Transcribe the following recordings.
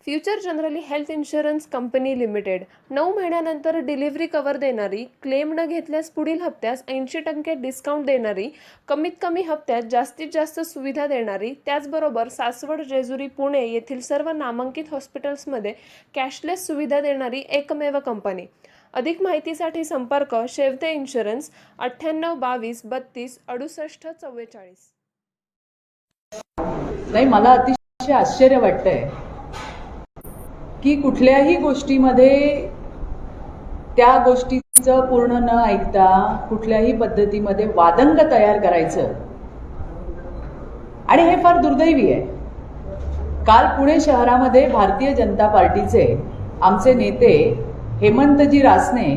Future generally health insurance company limited 9 महिन्यानंतर delivery cover देणारी, claim न घेतल्यास पुढील हप्त्यास 80% डिस्काउंट देणारी, कमीत कमी हप्त्यात जास्तीत जास्त सुविधा देणारी, त्याचबरोबर सासवड, जेजुरी, पुणे येथील सर्व नामांकित हॉस्पिटल्समध्ये कॅशलेस सुविधा देणारी एकमेव कंपनी. अधिक माहितीसाठी संपर्क शेवते इन्शुरन्स 98 22 32 68 44. नाही, मला अतिशय आश्चर्य वाटतंय की कुठल्याही गोष्टीमध्ये त्या गोष्टीचं पूर्ण न ऐकता कुठल्याही पद्धतीमध्ये वादंग तयार करायचं, आणि हे फार दुर्दैवी आहे. काल पुणे शहरामध्ये भारतीय जनता पार्टीचे आमचे नेते हेमंतजी रासने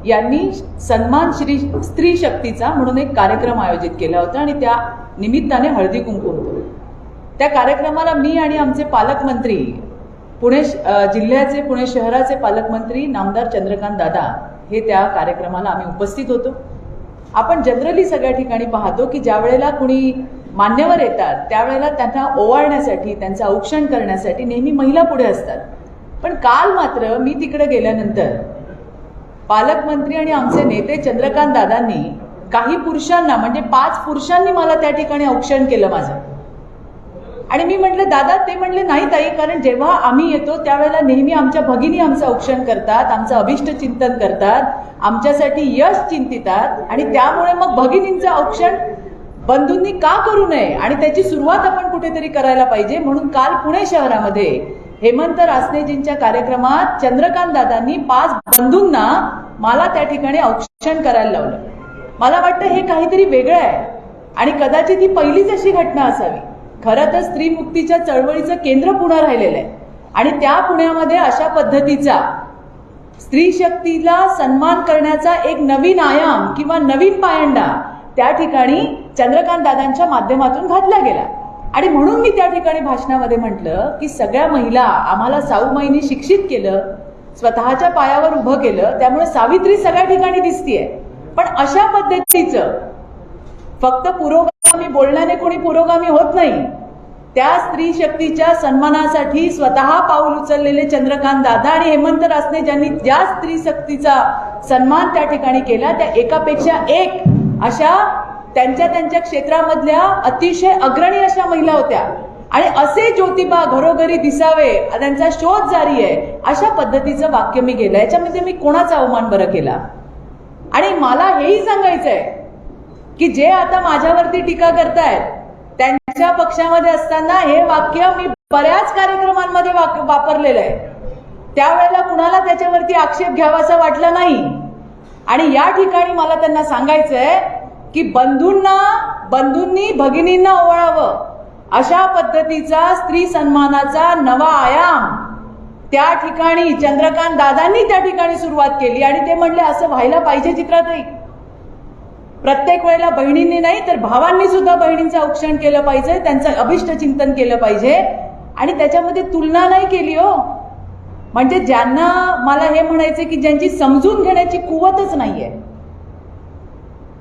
यांनी सन्मान स्त्री शक्तीचा म्हणून एक कार्यक्रम आयोजित केला होता आणि त्या निमित्ताने हळदी कुंकू होतं. त्या कार्यक्रमाला मी आणि आमचे पालकमंत्री, पुणे जिल्ह्याचे, पुणे शहराचे पालकमंत्री नामदार चंद्रकांत दादा हे त्या कार्यक्रमाला आम्ही उपस्थित होतो. आपण जनरली सगळ्या ठिकाणी पाहतो की ज्या वेळेला कुणी मान्यवर येतात त्यावेळेला त्यांना ओवाळण्यासाठी, त्यांचं औक्षण करण्यासाठी नेहमी महिला पुढे असतात. पण काल मात्र मी तिकडे गेल्यानंतर पालकमंत्री आणि आमचे नेते चंद्रकांत दादांनी काही पुरुषांना, म्हणजे 5 पुरुषांनी मला त्या ठिकाणी औक्षण केलं माझं. आणि मी म्हटलं दादा, ते म्हणले नाही ताई, कारण जेव्हा आम्ही येतो त्यावेळेला नेहमी आमच्या भगिनी आमचं औक्षण करतात, आमचं अभिष्ट चिंतन करतात, आमच्यासाठी यश चिंतितात, आणि त्यामुळे मग भगिनींचं औक्षण बंधूंनी का करू नये आणि त्याची सुरुवात आपण कुठेतरी करायला पाहिजे. म्हणून काल पुणे शहरामध्ये हेमंत रासनेजींच्या कार्यक्रमात चंद्रकांत दादांनी 5 बंधूंना मला त्या ठिकाणी औक्षण करायला लावलं. मला वाटतं हे काहीतरी वेगळं आहे आणि कदाचित ही पहिलीच अशी घटना असावी. खरं तर स्त्री मुक्तीच्या चळवळीचं केंद्र पुणे राहिलेलं आहे आणि त्या पुण्यामध्ये अशा पद्धतीचा स्त्री शक्तीला सन्मान करण्याचा एक नवीन आयाम किंवा नवीन पायंडा त्या ठिकाणी चंद्रकांत दादांच्या माध्यमातून घातला गेला. आणि म्हणून मी त्या ठिकाणी भाषणामध्ये म्हटलं की सगळ्या महिला, आम्हाला साऊमाईंनी शिक्षित केलं, स्वतःच्या पायावर उभं केलं, त्यामुळे सावित्री सगळ्या ठिकाणी दिसतीये. पण अशा पद्धतीचं फक्त पुरोगामी बोलण्याने कोणी पुरोगामी होत नाही. त्या स्त्री शक्तीच्या सन्मानासाठी स्वतः पाऊल उचललेले चंद्रकांत दादा आणि हेमंत रासने ज्यांनी ज्या स्त्री शक्तीचा सन्मान त्या ठिकाणी केला, त्या एकापेक्षा एक अशा त्यांच्या क्षेत्रामधल्या अतिशय अग्रणी अशा महिला होत्या. आणि असे ज्योतिबा घरोघरी दिसावे, त्यांचा शोध जारी आहे, अशा पद्धतीचं वाक्य मी केलं. याच्यामध्ये मी कोणाचा अवमान बरं केला? आणि मला हेही सांगायचंय की जे आता माझ्यावरती टीका करतायत त्यांच्या पक्षामध्ये असताना हे वाक्य मी बऱ्याच कार्यक्रमांमध्ये वापरलेलं आहे. त्यावेळेला कुणाला त्याच्यावरती आक्षेप घ्यावासा वाटला नाही. आणि या ठिकाणी मला त्यांना सांगायचंय की बंधूंनी भगिनींना ओवाळावं, अशा पद्धतीचा स्त्री सन्मानाचा नवा आयाम त्या ठिकाणी चंद्रकांत दादांनी त्या ठिकाणी सुरुवात केली. आणि ते म्हणले असं व्हायला पाहिजे चित्राताई. प्रत्येक वेळेला बहिणींनी नाही तर भावांनी सुद्धा बहिणींचं औक्षण केलं पाहिजे, त्यांचं अभिष्ट चिंतन केलं पाहिजे. आणि त्याच्यामध्ये तुलना नाही केली हो. म्हणजे ज्यांना मला हे म्हणायचं की ज्यांची समजून घेण्याची कुवतच नाहीये,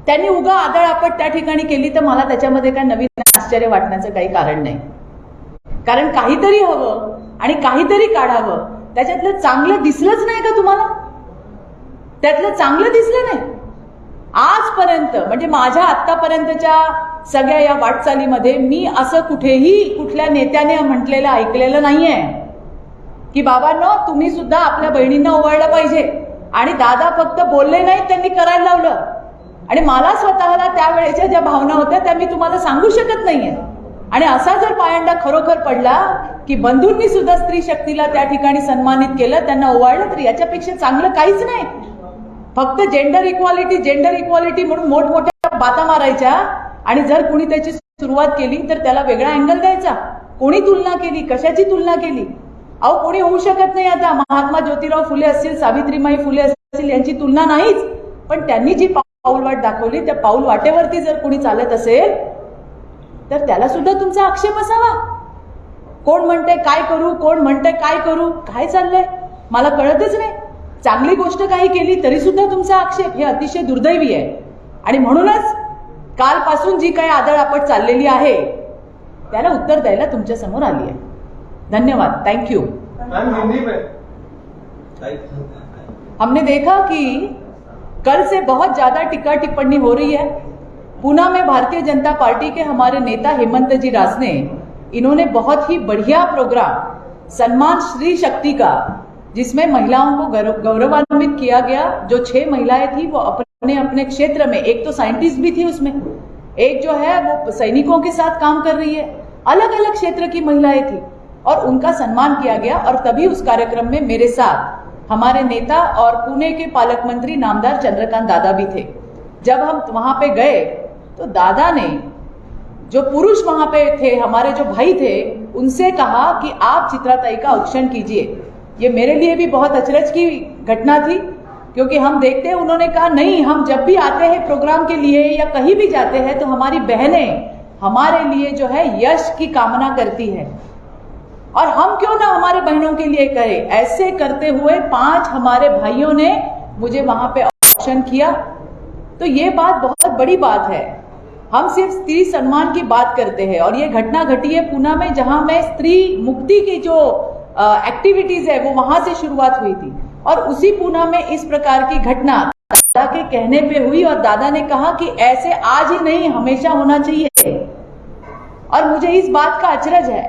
त्यांनी उगा आदळआपट त्या ठिकाणी केली, तर मला त्याच्यामध्ये काय नवीन आश्चर्य वाटण्याचं काही कारण नाही. कारण काहीतरी हवं आणि काहीतरी काढावं. त्याच्यातलं चांगलं दिसलंच नाही का तुम्हाला? त्यातलं चांगलं दिसलं नाही आजपर्यंत. म्हणजे माझ्या आतापर्यंतच्या सगळ्या या वाटचालीमध्ये मी असं कुठेही कुठल्या नेत्याने म्हटलेलं ऐकलेलं नाहीये की बाबांनो तुम्ही सुद्धा आपल्या बहिणींना ओवाळलं पाहिजे. आणि दादा फक्त बोलले नाहीत, त्यांनी करायला लावलं. आणि मला स्वतःला त्यावेळेच्या ज्या भावना होत्या त्या मी तुम्हाला सांगू शकत नाहीये. आणि असा जर पायंडा खरोखर पडला की बंधूंनी सुद्धा स्त्री शक्तीला त्या ठिकाणी सन्मानित केलं, त्यांना ओवाळलं, तर याच्यापेक्षा चांगलं काहीच नाही. फक्त जेंडर इक्वालिटी म्हणून मोठमोठ्या बाता मारायच्या आणि जर कुणी त्याची सुरुवात केली तर त्याला वेगळा अँगल द्यायचा. कोणी तुलना केली? कशाची तुलना केली? अहो कोणी होऊ शकत नाही. आता महात्मा ज्योतिराव फुले असतील, सावित्रीबाई फुले असतील, यांची तुलना नाहीच. पण त्यांनी जी पाऊलवाट दाखवली त्या पाऊल वाटेवरती जर कोणी चालत असेल तर त्याला सुद्धा तुमचा आक्षेप असावा. कोण म्हणते काय करू, कोण म्हणते काय करू, काय चाललंय मला कळतच नाही. चांगली गोष्ट काही केली तरी सुद्धा तुमचा आक्षेप, हे अतिशय दुर्दैवी आहे. आणि म्हणूनच कालपासून जी काही आदळआपट चाललेली आहे त्याला उत्तर द्यायला तुमच्या समोर आली आहे. धन्यवाद. थँक्यू. मैम हिंदी में। हमने देखा कि कल से बहुत ज्यादा टीका टिप्पणी हो रही है। पूना में भारतीय जनता पार्टी के हमारे नेता हेमंत जी रासने, इन्होंने बहुत ही बढ़िया प्रोग्राम सम्मान स्त्री शक्ति का, जिसमें महिलाओं को गौरवान्वित किया गया। जो 6 महिलाएं थी वो अपने अपने क्षेत्र में, एक तो साइंटिस्ट भी थी उसमें, एक जो है वो सैनिकों के साथ काम कर रही है, अलग अलग क्षेत्र की महिलाएं थी और उनका सम्मान किया गया। और तभी उस कार्यक्रम में मेरे साथ हमारे नेता और पुणे के पालक मंत्री नामदार चंद्रकांत दादा भी थे। जब हम वहां पे गए तो दादा ने, जो पुरुष वहां पे थे, हमारे जो भाई थे, उनसे कहा कि आप चित्राताई का औक्षण कीजिए। ये मेरे लिए भी बहुत अचरज की घटना थी, क्योंकि हम देखते हैं, उन्होंने कहा नहीं, हम जब भी आते हैं प्रोग्राम के लिए या कहीं भी जाते हैं तो हमारी बहनें हमारे लिए जो है यश की कामना करती है, और हम क्यों ना हमारे बहनों के लिए करें। ऐसे करते हुए 5 हमारे भाइयों ने मुझे वहां पे औक्षण किया। तो ये बात बहुत बड़ी बात है। हम सिर्फ स्त्री सम्मान की बात करते हैं, और ये घटना घटी है पूना में, जहां में स्त्री मुक्ति की जो एक्टिविटीज है वो वहां से शुरुआत हुई थी। और उसी पूना में इस प्रकार की घटना दादा के कहने पे हुई, और दादा ने कहा कि ऐसे आज ही नहीं, हमेशा होना चाहिए। और मुझे इस बात का अचरज है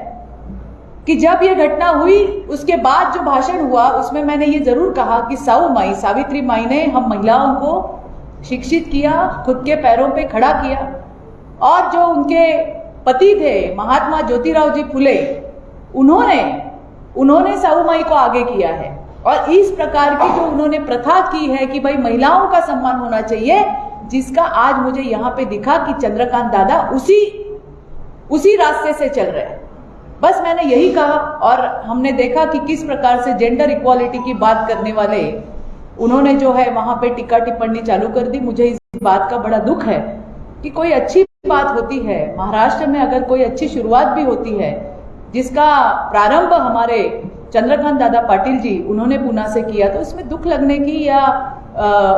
कि जब ये घटना हुई, उसके बाद जो भाषण हुआ उसमें मैंने ये जरूर कहा कि सावित्री माई ने हम महिलाओं को शिक्षित किया, खुद के पैरों पे खड़ा किया। और जो उनके पति थे महात्मा ज्योतिराव जी फुले, उन्होंने साहू माई को आगे किया है। और इस प्रकार की जो उन्होंने प्रथा की है कि भाई महिलाओं का सम्मान होना चाहिए, जिसका आज मुझे यहाँ पे दिखा कि चंद्रकांत दादा उसी रास्ते से चल रहे हैं। बस मैंने यही कहा। और हमने देखा कि किस प्रकार से जेंडर इक्वालिटी की बात करने वाले उन्होंने जो है वहां पे टीका टिप्पणी चालू कर दी। मुझे इस बात का बड़ा दुख है कि कोई अच्छी बात होती है महाराष्ट्र में, अगर कोई अच्छी शुरुआत भी होती है, जिसका प्रारंभ हमारे चंद्रकांत दादा पाटिल जी उन्होंने पूना से किया, तो उसमें दुख लगने की या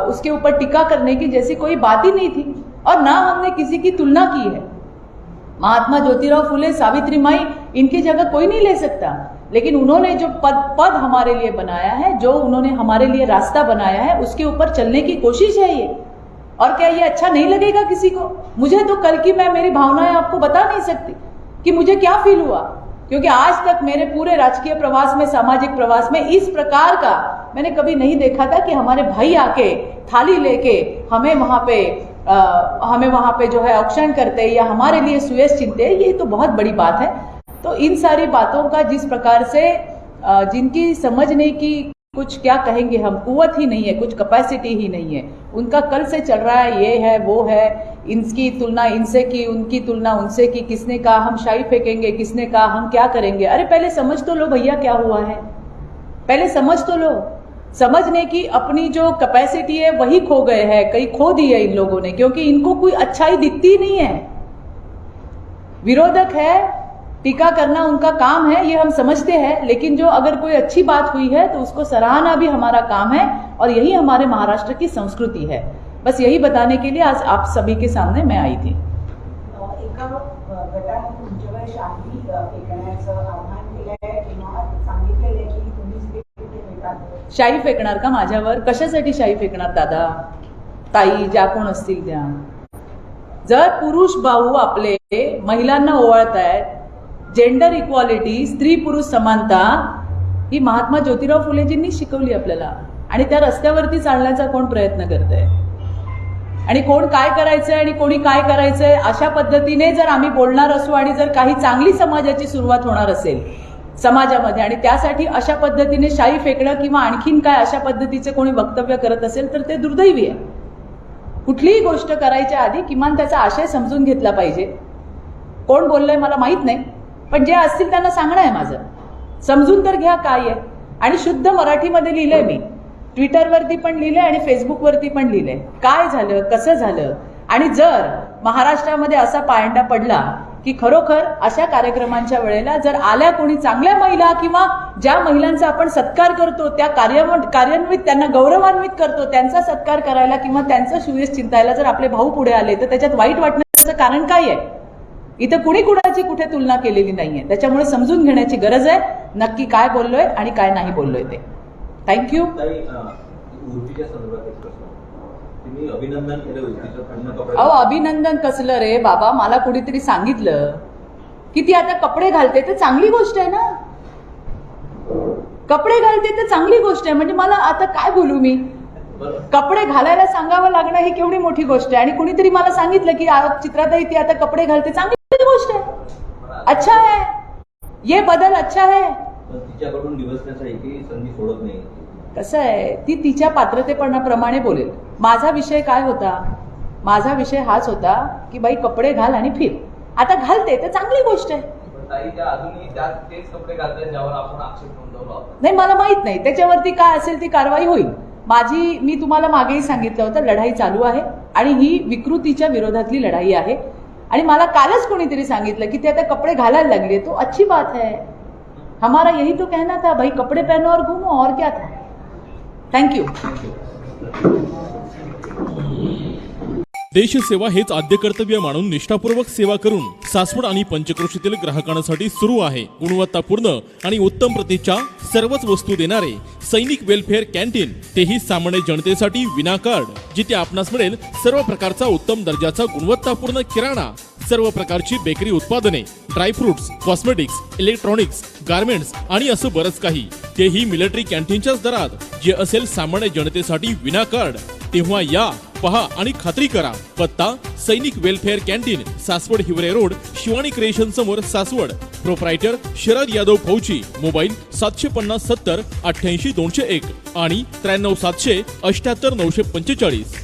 उसके ऊपर टीका करने की जैसी कोई बात ही नहीं थी। और ना हमने किसी की तुलना की है। महात्मा ज्योतिराव फुले, सावित्री माई, इनकी जगह कोई नहीं ले सकता। लेकिन उन्होंने जो पद हमारे लिए बनाया है, जो उन्होंने हमारे लिए रास्ता बनाया है, उसके ऊपर चलने की कोशिश है ये। और क्या ये अच्छा नहीं लगेगा किसी को? मुझे तो कल की मैं मेरी भावनाएं आपको बता नहीं सकती कि मुझे क्या फील हुआ, क्योंकि आज तक मेरे पूरे राजकीय प्रवास में, सामाजिक प्रवास में इस प्रकार का मैंने कभी नहीं देखा था कि हमारे भाई आके थाली लेके हमें वहां पे जो है औक्षण करते या हमारे लिए सुयश चिनते। ये तो बहुत बड़ी बात है। तो इन सारी बातों का जिस प्रकार से जिनकी समझने की कुछ क्या कहेंगे हम, कुवत ही नहीं है, कुछ कैपेसिटी ही नहीं है, उनका कल से चल रहा है, ये है वो है, इनकी तुलना इनसे की, उनकी तुलना उनसे की, किसने कहा हम शाही फेंकेंगे, किसने कहा हम क्या करेंगे। अरे पहले समझ तो लो भैया क्या हुआ है, पहले समझ तो लो। समझने की अपनी जो कैपेसिटी है वही खो गए हैं, कहीं खो दी है इन लोगों ने, क्योंकि इनको कोई अच्छाई दिखती नहीं है। विरोधक है, टीका करना उनका काम है, ये हम समझते हैं। लेकिन जो अगर कोई अच्छी बात हुई है तो उसको सराहना भी हमारा काम है, और यही हमारे महाराष्ट्र की संस्कृति है। बस यही बताने के लिए आज आप सभी के सामने मैं आई थी। एका गटाने तुमच्यावर शाही फेकण्याचं आव्हान केलंय किंवा सांगितलेलं आहे की तुम्ही स्त्री फेकाल. शाई फेकणार का माझ्यावर? कशासाठी शाई फेकणार दादा, ताई, ज्या कोण असतील त्या? जर पुरुष भाऊ आपले महिलांना ओवाळतायत, जेंडर इक्वालिटी, स्त्री पुरुष समानता ही महात्मा ज्योतिराव फुलेजींनी शिकवली आपल्याला, आणि त्या रस्त्यावरती चालण्याचा कोण प्रयत्न करतंय, आणि कोण काय करायचंय आणि कोणी काय करायचंय, अशा पद्धतीने जर आम्ही बोलणार असू आणि जर काही चांगली समाजाची सुरुवात होणार असेल समाजामध्ये, आणि त्यासाठी अशा पद्धतीने शाई फेकणं किंवा आणखीन काय अशा पद्धतीचे कोणी वक्तव्य करत असेल तर ते दुर्दैवी आहे. कुठलीही गोष्ट करायच्या आधी किमान त्याचा आशय समजून घेतला पाहिजे. कोण बोललंय मला माहित नाही, पण जे असतील त्यांना सांगणं आहे माझं, समजून तर घ्या काय आहे. आणि शुद्ध मराठीमध्ये लिहिलंय मी, ट्विटरवरती पण लिहिलंय आणि फेसबुकवरती पण लिहिलंय, काय झालं, कसं झालं. आणि जर महाराष्ट्रामध्ये असा पायंडा पडला की खरोखर अशा कार्यक्रमांच्या वेळेला जर आल्या कोणी चांगल्या महिला किंवा ज्या महिलांचा आपण सत्कार करतो, त्या कार्यान्वित, त्यांना गौरवान्वित करतो, त्यांचा सत्कार करायला किंवा त्यांचं सुयश चिंतायला जर आपले भाऊ पुढे आले तर त्याच्यात वाईट वाटण्याचं कारण काय आहे? इथं कुणी कुणाची कुठे तुलना केलेली नाहीये. त्याच्यामुळे समजून घेण्याची गरज आहे नक्की काय बोललोय आणि काय नाही बोललोय ते. थँक्यू. उर्फीच्या संदर्भात एक प्रश्न. तुम्ही अभिनंदन केलं उर्फीचं, पण कपडे अहो अभिनंदन कसलं रे बाबा, मला कुणीतरी सांगितलं की ती आता कपडे घालते तर चांगली गोष्ट आहे ना. कपडे घालते तर चांगली गोष्ट आहे म्हणजे मला आता काय बोलू मी. कपडे घालायला सांगावं लागणं ही केवढी मोठी गोष्ट आहे. आणि कुणीतरी मला सांगितलं की चित्राताई ती आता कपडे घालते, चांगली गोष्ट आहे, अच्छा है, ये बदल अच्छा है. पण तिच्याकडून दिवसण्याचा एकही संधी सोडत नाही. कसं आहे, ती तिच्या पात्रतेपणाप्रमाणे बोलेल. माझा विषय काय होता, माझा विषय हाच होता की बाई कपडे घाल आणि फिर. आता घालते तर चांगली गोष्ट आहे. त्या अजूनही तेच कपडे घालतात ज्यावर आपण आक्षेप नोंदवला होता. नाही मला माहित नाही, त्याच्यावरती काय असेल ती कारवाई होईल. मी तुम्हाला मागेही सांगितलं होतं लढाई चालू आहे आणि ही विकृतीच्या विरोधातली लढाई आहे. आणि मला कालच कोणीतरी सांगितलं की ते आता कपडे घालायला लागले, तो अच्छी बात है. हमारा यही तो कहना था भाई, कपडे पहनो और घूमो, और क्या था. थँक्यू. देशसेवा हेच आद्य कर्तव्य मानून निष्ठापूर्वक सेवा करून सासवड आणि पंचक्रोशीतील ग्राहकांसाठी सुरू आहे गुणवत्तापूर्ण आणि उत्तम प्रतीच्या सर्वच वस्तू देणारे सैनिक वेलफेअर कॅन्टीन, तेही सामान्य जनतेसाठी विनाकार्ड, जिथे आपणास मिळेल सर्व प्रकारचा उत्तम दर्जाचा गुणवत्तापूर्ण किराणा, सर्व प्रकारची बेकरी उत्पादने, ड्रायफ्रुट्स, कॉस्मेटिक्स, इलेक्ट्रॉनिक्स, गार्मेंट्स आणि असं बरंच काही, तेही मिलिटरी कॅन्टीनच्याच दरात, जे असेल सामान्य जनतेसाठी विनाकार्ड. तेव्हा या, पहा आणि खात्री करा. पत्ता सैनिक welfare canteen, Saswad Hiware road, Shivani creation समोर, सासवड. प्रोप्रायटर शरद यादव फौजी. मोबाईल 750 70 88 201 आणि 93 700 78 945.